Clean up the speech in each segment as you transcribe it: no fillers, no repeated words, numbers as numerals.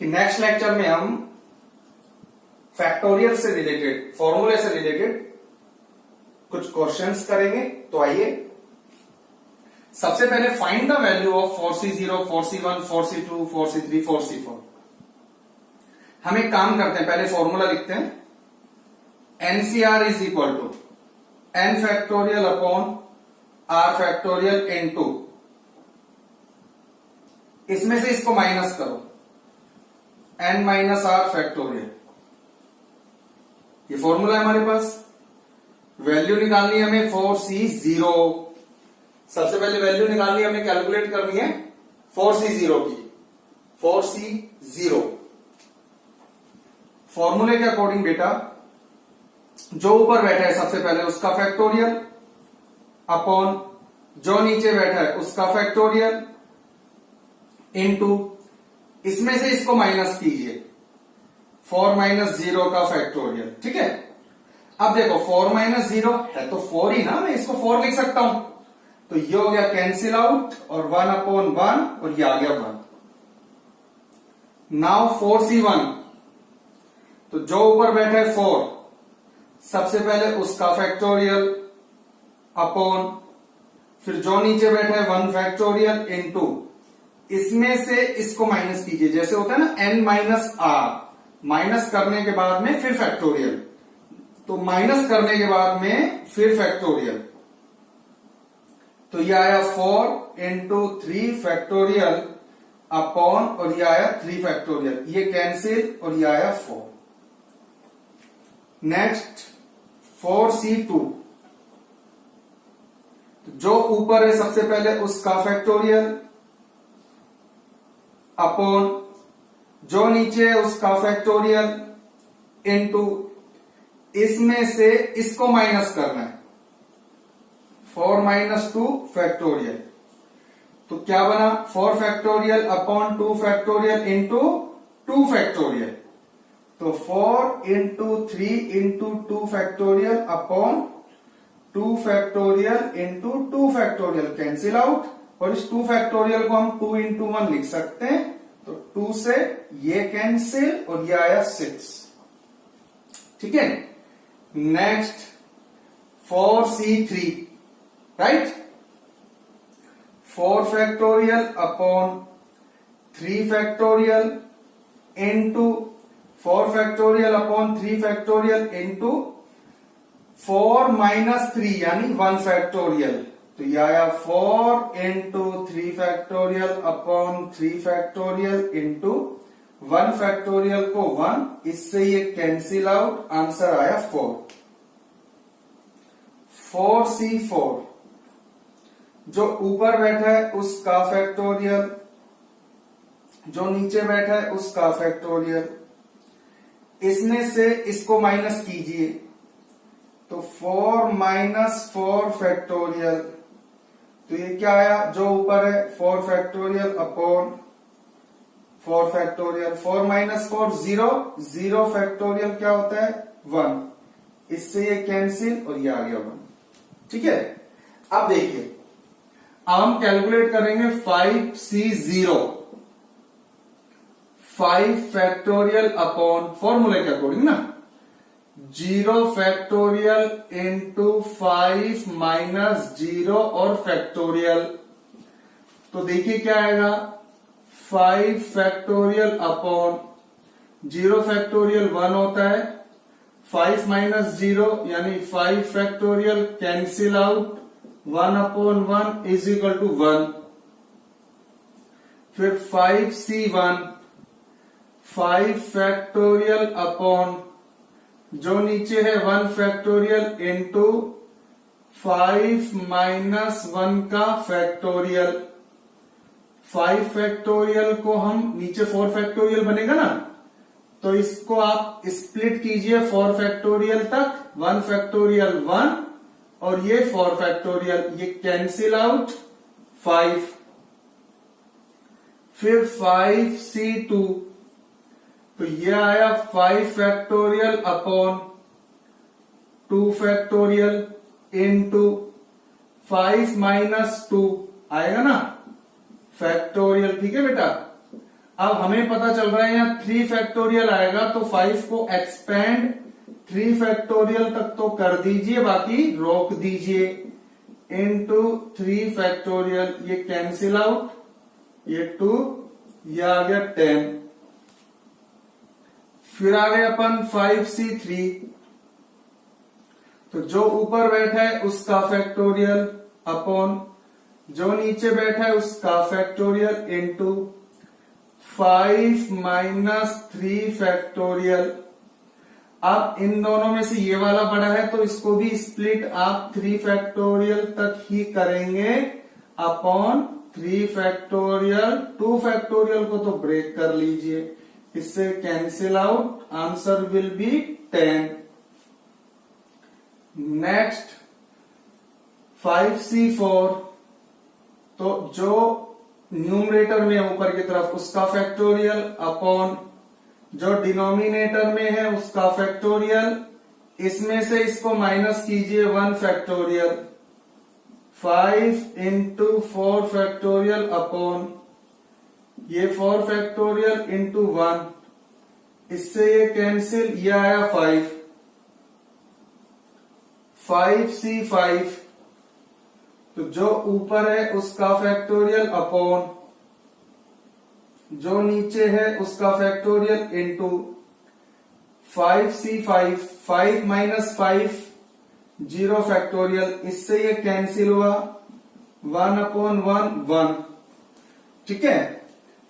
कि next lecture में हम फैक्टोरियल से रिलेटेड, फॉर्मूले से रिलेटेड कुछ क्वेश्चंस करेंगे। तो आइए सबसे पहले find the value of 4C0, 4C1, 4C2, 4C3, 4C4। हम एक काम करते हैं, पहले फॉर्मूला लिखते हैं। NCR is equal to n factorial upon r factorial into, इसमें से इसको माइनस करो, n माइनस r फैक्टोरियल। ये फॉर्मूला है हमारे पास। वैल्यू निकालनी है हमें 4C0। सबसे पहले वैल्यू निकालनी है, हमें कैलकुलेट करनी है 4C0 की। 4C0 फॉर्मूले के अकॉर्डिंग बेटा जो ऊपर बैठा है सबसे पहले उसका फैक्टोरियल अपॉन जो नीचे बैठा है उसका फैक्टोरियल इनटू, इसमें से इसको माइनस कीजिए, 4 माइनस 0 का फैक्टोरियल। ठीक है। अब देखो 4 माइनस 0 है तो 4 ही ना, मैं इसको 4 लिख सकता हूं। तो ये हो गया कैंसिल आउट और 1 अपॉन 1 और ये आ गया 1। नाउ 4C1, तो जो ऊपर बैठा है 4, सबसे पहले उसका फैक्टोरियल अपॉन फिर जो नीचे बैठा है 1 फैक्टोरियल इनटू, इसमें से इसको माइनस कीजिए, जैसे होता है ना n माइनस r, माइनस करने के बाद में फिर फैक्टोरियल, तो माइनस करने के बाद में फिर फैक्टोरियल। तो ये आया 4 इंटू 3 फैक्टोरियल अपॉन और ये आया 3 फैक्टोरियल, ये कैंसिल और ये आया 4। नेक्स्ट 4C2, जो ऊपर है सबसे पहले उसका फैक्टोरियल अपॉन जो नीचे है उसका फैक्टोरियल इनटू, इसमें से इसको माइनस करना है, 4 माइनस 2 फैक्टोरियल। तो क्या बना, 4 factorial upon 2 factorial into 2 factorial. तो 4 into 3 into 2 factorial upon 2 factorial into 2 factorial, cancel out. और इस 2 फैक्टोरियल को हम 2 इंटू 1 लिख सकते हैं, तो 2 से ये कैंसिल और ये आया 6। ठीक है। Next 4C3, right, 4 factorial upon 3 factorial into 4 factorial upon 3 factorial into 4 minus 3 यानी 1 फैक्टोरियल। तो यह आया 4 into 3 factorial upon 3 factorial into 1 factorial को 1, इससे ये कैंसिल आउट, आंसर आया 4। 4C4, जो ऊपर बैठा है उसका फैक्टोरियल, जो नीचे बैठा है उसका फैक्टोरियल, इसमें से इसको माइनस कीजिए, तो 4 माइनस 4 फैक्टोरियल। तो ये क्या आया, जो ऊपर है 4 factorial upon 4 factorial, 4 minus 4 0, 0 factorial क्या होता है 1, इससे ये कैंसिल और ये आ गया 1। ठीक है। अब देखिए, अब हम कैलकुलेट करेंगे 5C0, 5 फैक्टोरियल अपॉन फॉर्मूले के अकॉर्डिंग ना, 0 फैक्टोरियल इंटू 5 माइनस 0 और फैक्टोरियल। तो देखिए क्या आएगा, 5 फैक्टोरियल अपॉन 0 फैक्टोरियल 1 होता है, 5 माइनस 0 यानी 5 factorial, cancel out, 1 upon 1 is equal to 1। फिर 5C1, 5 फैक्टोरियल अपॉन जो नीचे है 1 फैक्टोरियल इंटू 5 माइनस 1 का फैक्टोरियल। 5 फैक्टोरियल को हम नीचे 4 फैक्टोरियल बनेगा ना, तो इसको आप स्प्लिट कीजिए 4 फैक्टोरियल तक, 1 फैक्टोरियल 1 और ये 4 फैक्टोरियल, ये कैंसिल आउट 5। फिर 5C2, तो ये आया 5 factorial upon 2 factorial into 5 minus 2 आएगा ना फैक्टोरियल। ठीक है बेटा, अब हमें पता चल रहा है यहाँ 3 फैक्टोरियल आएगा, तो 5 को एक्सपेंड 3 फैक्टोरियल तक तो कर दीजिए, बाकी रोक दीजिए। इनटू 3 फैक्टोरियल, ये कैंसिल आउट, ये 2, ये आ गया 10। फिर आ गए अपन 5c3, तो जो ऊपर बैठा है उसका फैक्टोरियल अपॉन जो नीचे बैठा है उसका फैक्टोरियल इनटू 5 माइनस 3 फैक्टोरियल। अब इन दोनों में से ये वाला बड़ा है तो इसको भी स्प्लिट आप 3 फैक्टोरियल तक ही करेंगे अपॉन 3 फैक्टोरियल। 2 फैक्टोरियल को तो ब्रेक कर लीजिए, इससे cancel out, answer will be 10। Next 5c4, तो जो न्यूमरेटर में है ऊपर की तरफ उसका फैक्टोरियल अपॉन जो डिनोमिनेटर में है उसका फैक्टोरियल। इसमें से इसको माइनस कीजिए 1 फैक्टोरियल, 5 इंटू 4 फैक्टोरियल अपॉन ये 4 फैक्टोरियल इंटू 1, इससे ये कैंसिल, ये आया 5। 5c5, तो जो ऊपर है उसका फैक्टोरियल अपॉन जो नीचे है उसका factorial into 5c5, 5 minus 5 0 factorial, इससे ये कैंसिल हुआ, 1 अपॉन 1 1। ठीक है,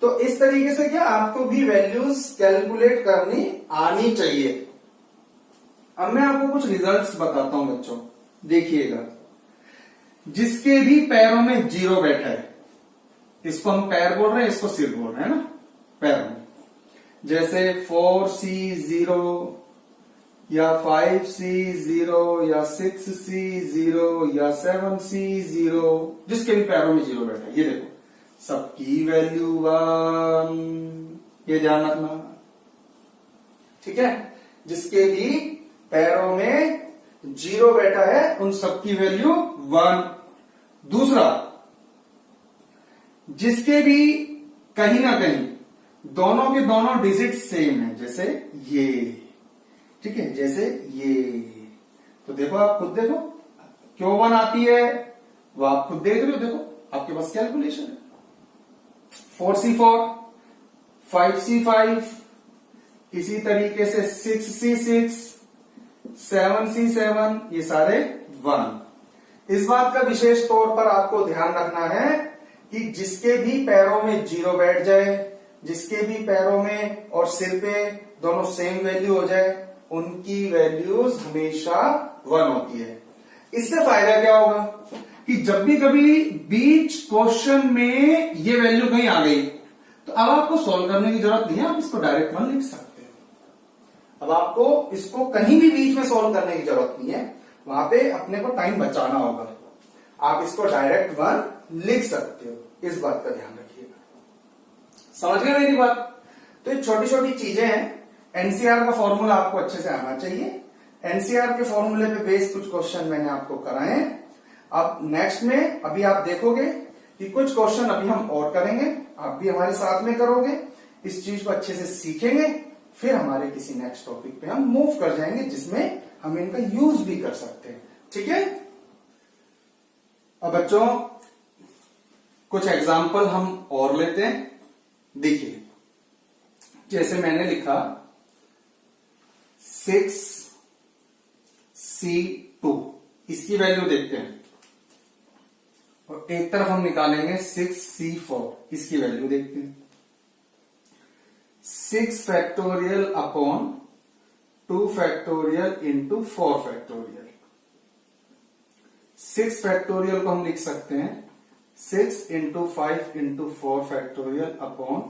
तो इस तरीके से क्या आपको भी वैल्यूज कैलकुलेट करनी आनी चाहिए। अब मैं आपको कुछ रिजल्ट्स बताता हूं बच्चों, देखिएगा। जिसके भी पैरों में 0 बैठा है, इसको हम पैर बोल रहे हैं, इसको सिर बोल रहे हैं ना, पैरों में, जैसे 4c0 या 5c0 या 6c0 या 7c0, जिसके भी पैरों में 0 बैठा है, ये देखो सबकी वैल्यू 1, ये ध्यान रखना। ठीक है, जिसके भी पैरों में 0 बैठा है उन सबकी वैल्यू 1। दूसरा, जिसके भी कहीं ना कहीं दोनों के दोनों डिजिट सेम है, जैसे ये, ठीक है, जैसे ये, तो देखो आप खुद देखो क्यों 1 आती है, वो आप खुद देख रहे हो, देखो आपके पास कैलकुलेशन है। 4c4, 5c5, इसी तरीके से 6c6, 7c7, ये सारे 1। इस बात का विशेष तौर पर आपको ध्यान रखना है कि जिसके भी पैरों में 0 बैठ जाए, जिसके भी पैरों में और सिर पे दोनों सेम वैल्यू हो जाए, उनकी वैल्यूज हमेशा 1 होती है। इससे फायदा क्या होगा कि जब भी कभी बीच क्वेश्चन में ये वैल्यू कहीं आ गई, तो अब आपको सॉल्व करने की जरूरत नहीं है, आप इसको डायरेक्ट 1 लिख सकते हो। अब आपको इसको कहीं भी बीच में सॉल्व करने की जरूरत नहीं है, वहां पे अपने को टाइम बचाना होगा। आप इसको डायरेक्ट 1 लिख सकते हो, इस बात का ध्यान रखिएगा। समझ गए मेरी बात? तो ये छोटी छोटी चीजें हैं। एनसीआर का फॉर्मूला आपको अच्छे से आना चाहिए। एनसीआर के फॉर्मूले पे बेस्ड कुछ क्वेश्चन मैंने आपको कराए हैं। अब नेक्स्ट में अभी आप देखोगे कि कुछ क्वेश्चन अभी हम और करेंगे, आप भी हमारे साथ में करोगे, इस चीज को अच्छे से सीखेंगे, फिर हमारे किसी नेक्स्ट टॉपिक पे हम मूव कर जाएंगे जिसमें हम इनका यूज भी कर सकते हैं। ठीक है, अब बच्चों कुछ एग्जाम्पल हम और लेते हैं। देखिए, जैसे मैंने लिखा 6c2, इसकी वैल्यू देखते हैं, और एक तरफ हम निकालेंगे 6c4, इसकी वैल्यू देखते हैं। 6 factorial upon 2 factorial into 4 factorial. 6 factorial को हम लिख सकते हैं 6 into 5 into 4 factorial upon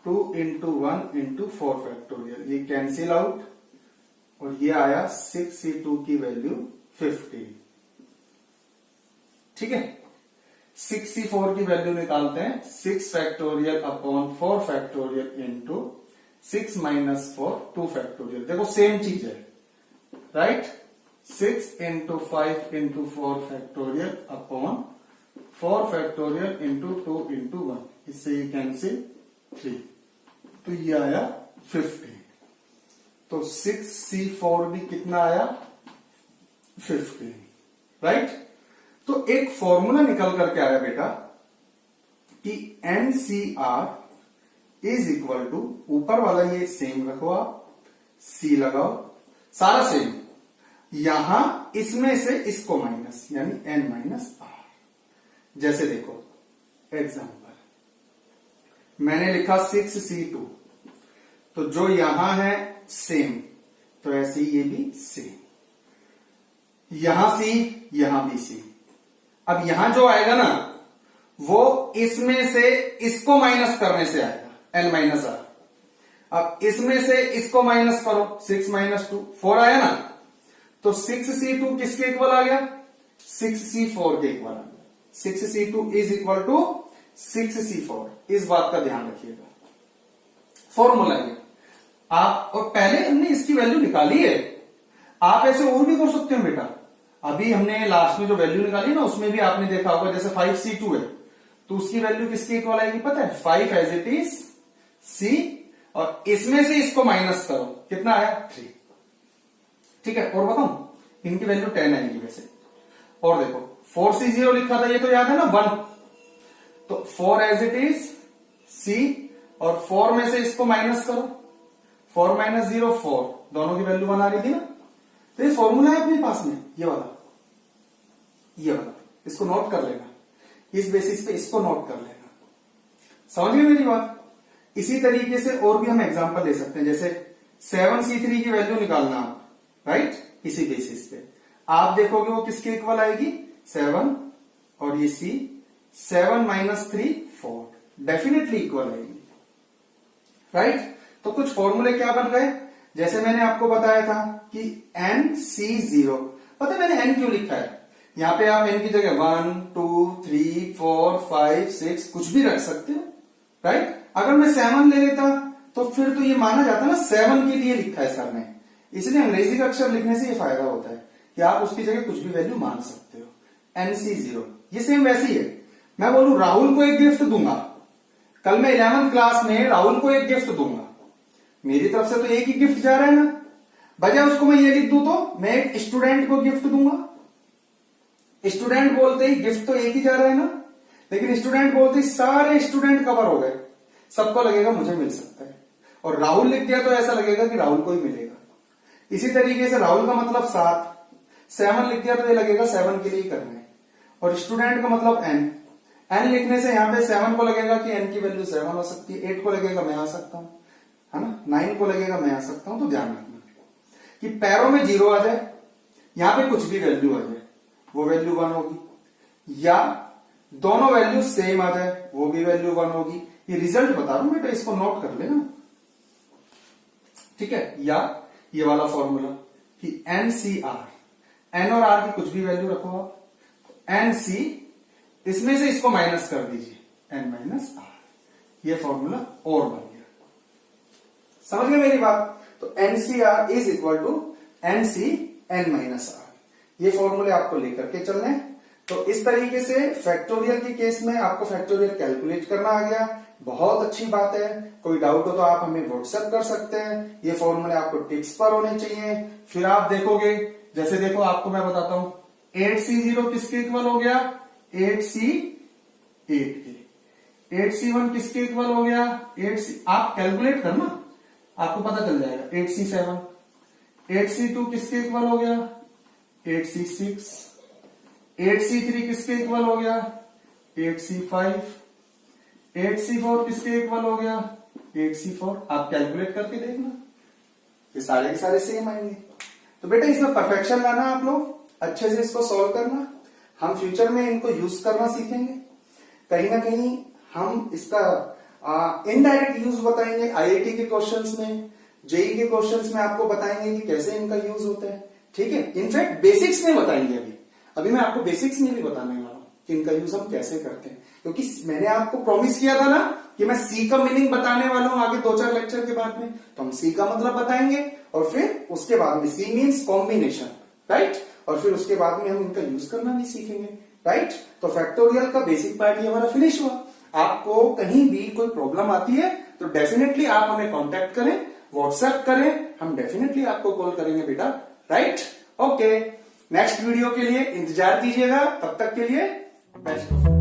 2 into 1 into 4 factorial. ये कैंसिल आउट, और ये आया 6c2 की वैल्यू 50। ठीक है, 6c4 की वैल्यू निकालते हैं 6 factorial upon 4 factorial into 6 minus 4 2 factorial. देखो सेम चीज है, right? 6 into 5 into 4 factorial upon 4 factorial into 2 into 1, इससे ये कैंसिल 3। तो ये आया 50। तो 6C4 भी कितना आया 50, राइट। तो एक फॉर्मूला निकल करके आया बेटा कि NCR इज इक्वल टू, ऊपर वाला ये सेम रखो आप, C लगाओ, सारा सेम, यहां इसमें से इसको माइनस, यानी N-R। जैसे देखो एग्जांपल, मैंने लिखा 6C2, तो जो यहां है सेम, तो ऐसे ही ये भी सेम, यहां C यहां भी C। अब यहां जो आएगा ना वो इसमें से इसको माइनस करने से आएगा, N-R। अब इसमें से इसको माइनस करो, 6 - 2 4 आया ना, तो 6C2 किसके इक्वल आ गया, 6C4 के इक्वल आ गया। 6C2 is equal to 6C4, इस बात का ध्यान रखिएगा। फॉर्मूला ये आप, और पहले हमने इसकी वैल्यू निकाली है, आप ऐसे और भी कर सकते हो बेटा। अभी हमने लास्ट में जो वैल्यू निकाली ना, उसमें भी आपने देखा होगा, जैसे 5C2 है तो उसकी वैल्यू किसके इक्वल आएगी पता है, 5 एज इट इज C, और इसमें से इसको माइनस करो, कितना आया 3। ठीक है, और बताऊं, इनकी वैल्यू 10 आएगी वैसे। और देखो 4C0 लिखा था, ये तो याद है ना 1, तो 4 एज इट इज C, और 4 में से इसको माइनस करो, 4 - 0 4, दोनों की वैल्यू 1 आ रही थी ना। तो ये फॉर्मूला है अपने पास में, ये वाला, इसको नोट कर लेना, इस बेसिस पे इसको नोट कर लेना। समझ गए मेरी बात। इसी तरीके से और भी हम एग्जांपल ले सकते हैं, जैसे 7C3 की वैल्यू निकालना आप, राइट, इसी बेसिस पे आप देखोगे वो किसके इक्वल आएगी, 7, और ये C, 7 - 3 4, डेफिनेटली इक्वल आएगी, राइट। तो कुछ फॉर्मूले क्या बन गए, जैसे मैंने आपको बताया था कि NC0, पता है मैंने N क्यों लिखा है, यहां पे आप N की जगह 1 2 3 4 5 6 कुछ भी रख सकते हो, राइट। अगर मैं 7 ले लेता तो फिर तो ये माना जाता ना 7 के लिए लिखा है सर ने, इसलिए अंग्रेजी का अक्षर लिखने से ये फायदा होता है कि आप उसकी जगह कुछ भी वैल्यू मान सकते हो। NC0 ये सेम वैसे ही है, मैं बोलूं राहुल को एक गिफ्ट दूंगा, कल मैं 11th क्लास में राहुल को एक गिफ्ट दूंगा, मेरी तरफ से तो एक ही गिफ्ट जा रहा है ना, बजाय उसको मैं ये लिख दूं तो मैं एक स्टूडेंट को गिफ्ट दूंगा, स्टूडेंट बोलते ही गिफ्ट तो एक ही जा रहा है ना, लेकिन स्टूडेंट बोलते ही सारे स्टूडेंट कवर हो गए, सबको लगेगा मुझे मिल सकता है, और राहुल लिख दिया तो ऐसा लगेगा कि राहुल को ही मिलेगा। इसी तरीके से राहुल का मतलब 7 लिख दिया तो ये लगेगा 7 के लिए करना है, और स्टूडेंट का मतलब N लिखने से यहां पे 7 को लगेगा कि N की वैल्यू 7 हो सकती है, 8 को लगेगा मैं आ सकता हूं, है ना, 9 को लगेगा मैं आ सकता हूं। तो ध्यान रखना कि पैरों में 0 आ जाए, यहां पे कुछ भी वैल्यू आ जाए वो वैल्यू 1 होगी, या दोनों वैल्यू सेम आ जाए वो भी वैल्यू 1 होगी। ये रिजल्ट बता रहा हूं बेटा, इसको नोट कर लेना, ठीक है। या ये वाला फॉर्मूला कि NCR, N और R की कुछ भी वैल्यू रखो आप, NC इसमें से इसको माइनस कर दीजिए, N - R, ये फॉर्मूला और बन गया। समझ गए मेरी बात। तो NCR is equal to NC N - R, ये फॉर्मूले आपको लेकर के चलने हैं। तो इस तरीके से फैक्टोरियल के केस में आपको फैक्टोरियल कैलकुलेट करना आ गया, बहुत अच्छी बात है। कोई डाउट हो तो आप हमें व्हाट्सएप कर सकते हैं, ये फॉर्मूले आपको टिप्स पर होने चाहिए। फिर आप देखोगे, जैसे देखो आपको मैं बताता हूं, 8C0 किसके इक्वल हो गया, 8C8 के, 8C1 किसके इक्वल हो गया, 8C, आप कैलकुलेट करना आपको पता चल जाएगा, 8C7, 8C2 किसके इक्वल हो गया, 8C6, 8C3 किसके इक्वल हो गया, 8C5, 8C4 किसके इक्वल हो गया, 8C4। आप कैलकुलेट करके देखना, ये सारे के सारे सेम आएंगे। तो बेटा इसमें परफेक्शन लाना, आप लोग अच्छे से इसको सॉल्व करना, हम फ्यूचर में इनको यूज करना सीखेंगे। कहीं ना कहीं हम इसका इनडायरेक्ट यूज बताएंगे, आईआईटी के क्वेश्चंस में, जेई के क्वेश्चंस में आपको बताएंगे कि कैसे इनका यूज होता है, ठीक है। इनफैक्ट बेसिक्स में बताएंगे, अभी मैं आपको बेसिक्स में भी बताने वाला हूं कि इनका यूज हम कैसे करते हैं, क्योंकि मैंने आपको प्रॉमिस किया था ना कि मैं सी का मीनिंग बताने वाला हूं आगे 2-4 लेक्चर के बाद में। तो हम सी का मतलब बताएंगे और फिर उसके बाद में सी मीन्स कॉम्बिनेशन, राइट, और फिर उसके बाद में हम इनका यूज करना भी सीखेंगे, राइट। तो फैक्टोरियल का बेसिक पार्ट ये हमारा फिनिश हुआ। आपको कहीं भी कोई प्रॉब्लम आती है तो डेफिनेटली आप हमें कांटेक्ट करें, व्हाट्सएप करें, हम डेफिनेटली आपको कॉल करेंगे बेटा। Right, okay. नेक्स्ट वीडियो के लिए इंतजार कीजिएगा, तब तक के लिए बेस्ट ऑफ